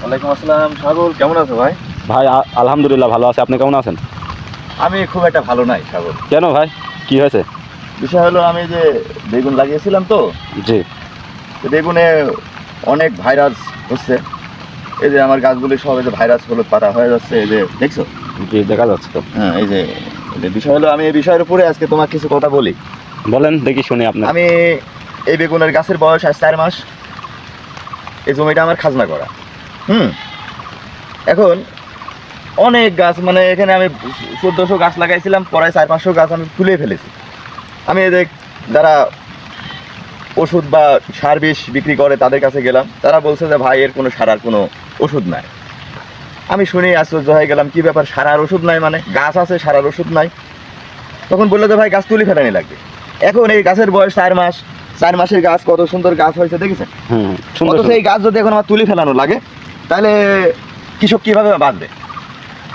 ওয়ালাইকুম আসসালাম। সাগর, কেমন আছো ভাই? ভাই আলহামদুলিল্লাহ ভালো আছে। আপনি কেমন আছেন? আমি খুব একটা ভালো নাই সাগর। কেন ভাই, কি হয়েছে? বিষয় হলো, আমি যে বেগুন লাগিয়েছিলাম তো, জি বেগুনে অনেক ভাইরাস হচ্ছে। এই যে আমার গাছগুলি সব এই যে ভাইরাস হলুদ পাতা হয়ে যাচ্ছে, এই যে দেখছো? জি দেখা যাচ্ছে তো। হ্যাঁ, এই যে বিষয় হলো, আমি এই বিষয়ের উপরে আজকে তোমার কিছু কথা বলি। বলেন দেখি শুনি আপনার। আমি এই বেগুনের গাছের বয়স আজ 4 মাস। এই জমিটা আমার খাজনা করা। এখন অনেক গাছ, মানে এখানে আমি 1400 গাছ লাগাইছিলাম, প্রায় 400-500 গাছ আমি তুলে ফেলেছি। আমি এদের যারা ওষুধ বা সার বিষ বিক্রি করে তাদের কাছে গেলাম, তারা বলছে যে ভাই এর কোনো সার আর কোনো ওষুধ নাই। আমি শুনে আশ্চর্য হয়ে গেলাম, কি ব্যাপার, সার আর ওষুধ নাই মানে? গাছ আছে, সার আর ওষুধ নাই। তখন বললো যে ভাই গাছ তুলে ফেলানি লাগবে। এখন এই গাছের বয়স 4 মাস, 4 মাসের গাছ কত সুন্দর গাছ হয়েছে দেখেছেন? সুন্দর অথচ এই গাছ যদি এখন আমার তুলে ফেলানো লাগে, তাহলে কৃষক কীভাবে বাঁচবে?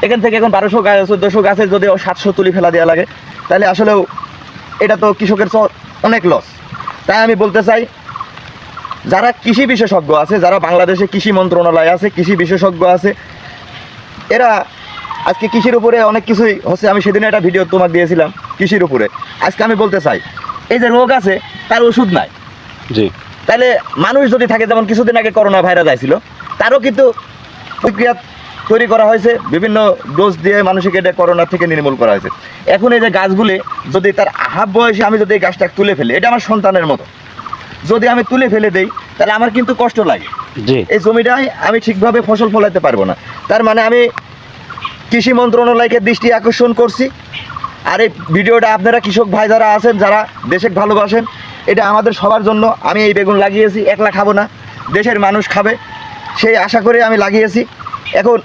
এখান থেকে এখন 1200 গাছ 1400 গাছের যদি 700 তুলি ফেলা দেওয়া লাগে, তাহলে আসলেও এটা তো কৃষকের অনেক লস। তাই আমি বলতে চাই, যারা কৃষি বিশেষজ্ঞ আছে, যারা বাংলাদেশে কৃষি মন্ত্রণালয় আছে, কৃষি বিশেষজ্ঞ আছে, এরা আজকে কৃষির উপরে অনেক কিছুই হচ্ছে। আমি সেদিন একটা ভিডিও তোমাকে দিয়েছিলাম কৃষির উপরে। আজকে আমি বলতে চাই, এই যে রোগ আছে তার ওষুধ নাই। জি তাহলে মানুষ যদি থাকে, যেমন কিছুদিন আগে করোনা ভাইরাস আসছিল, তারও কিন্তু প্রক্রিয়া তৈরি করা হয়েছে, বিভিন্ন ডোজ দিয়ে মানুষকে এটা করোনা থেকে নির্মূল করা হয়েছে। এখন এই যে গাছগুলি যদি তার হাফ বয়সে আমি যদি এই গাছটা তুলে ফেলি, এটা আমার সন্তানের মতো, যদি আমি তুলে ফেলে দেই, তাহলে আমার কিন্তু কষ্ট লাগে। জি এই জমিটায় আমি ঠিকভাবে ফসল ফলাতে পারবো না। তার মানে আমি কৃষি মন্ত্রণালয়কে দৃষ্টি আকর্ষণ করছি। আর এই ভিডিওটা আপনারা কৃষক ভাই যারা আছেন, যারা দেশে ভালোবাসেন, এটা আমাদের সবার জন্য। আমি এই বেগুন লাগিয়েছি, একলা খাবো না, দেশের মানুষ খাবে, সেই আশা করে আমি লাগিয়েছি। এখন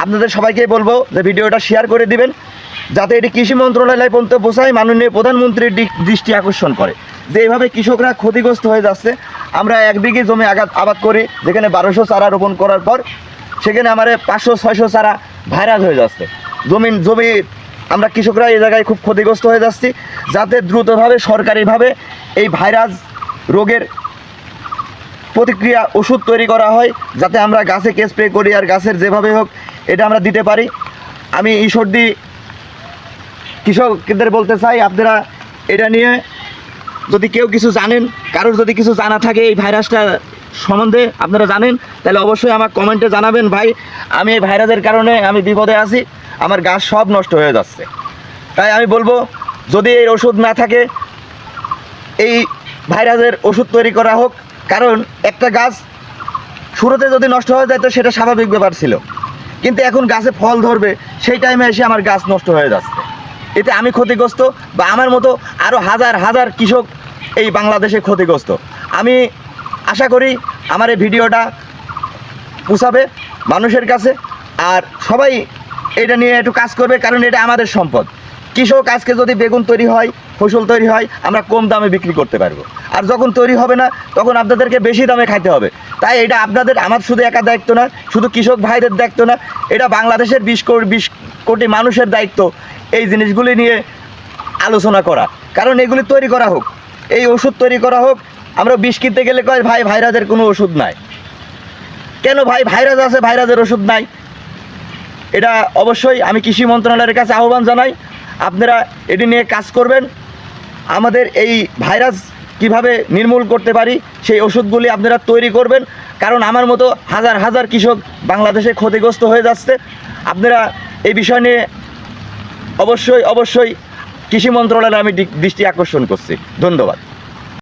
আপনাদের সবাইকে বলবো যে ভিডিওটা শেয়ার করে দিবেন, যাতে এটি কৃষি মন্ত্রণালয় পর্যন্ত পৌঁছায়, মাননীয় প্রধানমন্ত্রীর দৃষ্টি আকর্ষণ করে যে এইভাবে কৃষকরা ক্ষতিগ্রস্ত হয়ে যাচ্ছে। আমরা 1 বিঘে জমি আবাদ করি, যেখানে 1200 চারা রোপণ করার পর সেখানে আমার 500-600 চারা ভাইরাস হয়ে যাচ্ছে। জমি আমরা কৃষকরা এই জায়গায় খুব ক্ষতিগ্রস্ত হয়ে যাচ্ছি। যাতে দ্রুতভাবে সরকারিভাবে এই ভাইরাস রোগের প্রতিক্রিয়া ওষুধ তৈরি করা হয়, যাতে আমরা গাছে স্প্রে করি, আর গাছের যেভাবে হোক এটা আমরা দিতে পারি। আমি ঈশ্বরদী কৃষকদের বলতে চাই, আপনারা এটা নিয়ে যদি কেউ কিছু জানেন, কারোর যদি কিছু জানা থাকে এই ভাইরাসটা সম্বন্ধে আপনারা জানেন, তাহলে অবশ্যই আমার কমেন্টে জানাবেন। ভাই, আমি এই ভাইরাসের কারণে আমি বিপদে আছি, আমার গাছ সব নষ্ট হয়ে যাচ্ছে। তাই আমি বলবো, যদি এই ওষুধ না থাকে, এই ভাইরাসের ওষুধ তৈরি করা হোক। কারণ একটা গাছ শুরুতে যদি নষ্ট হয়ে যায় তো সেটা স্বাভাবিক ব্যাপার ছিল, কিন্তু এখন গাছে ফল ধরবে, সেই টাইমে এসে আমার গাছ নষ্ট হয়ে যাচ্ছে। এতে আমি ক্ষতিগ্রস্ত, বা আমার মতো আরও হাজার হাজার কৃষক এই বাংলাদেশে ক্ষতিগ্রস্ত। আমি আশা করি আমার এই ভিডিওটা পৌঁছাবে মানুষের কাছে, আর সবাই এটা নিয়ে একটু কাজ করবে, কারণ এটা আমাদের সম্পদ। কৃষক আজকে যদি বেগুন তৈরি হয়, ফসল তৈরি হয়, আমরা কম দামে বিক্রি করতে পারবো। আর যখন তৈরি হবে না, তখন আপনাদেরকে বেশি দামে খাইতে হবে। তাই এটা আপনাদের, আমার শুধু একা দায়িত্ব না, শুধু কৃষক ভাইদের দায়িত্ব না, এটা বাংলাদেশের 20 কোটি মানুষের দায়িত্ব এই জিনিসগুলি নিয়ে আলোচনা করা। কারণ এগুলি তৈরি করা হোক, এই ওষুধ তৈরি করা হোক। আমরা বিষ কিনতে গেলে কয় ভাই ভাইরাসের কোনো ওষুধ নাই। কেন ভাই, ভাইরাস আছে, ভাইরাসের ওষুধ নাই? এটা অবশ্যই আমি কৃষি মন্ত্রণালয়ের কাছে আহ্বান জানাই, আপনারা এটি নিয়ে কাজ করবেন। আমাদের এই ভাইরাস কিভাবে নির্মূল করতে পারি সেই ওষুধগুলি আপনারা তৈরি করবেন, কারণ আমার মতো হাজার হাজার কৃষক বাংলাদেশে ক্ষতিগ্রস্ত হয়ে যাচ্ছে। আপনারা এই বিষয় নিয়ে অবশ্যই কৃষি মন্ত্রণালয়ে আমি দৃষ্টি আকর্ষণ করছি। ধন্যবাদ।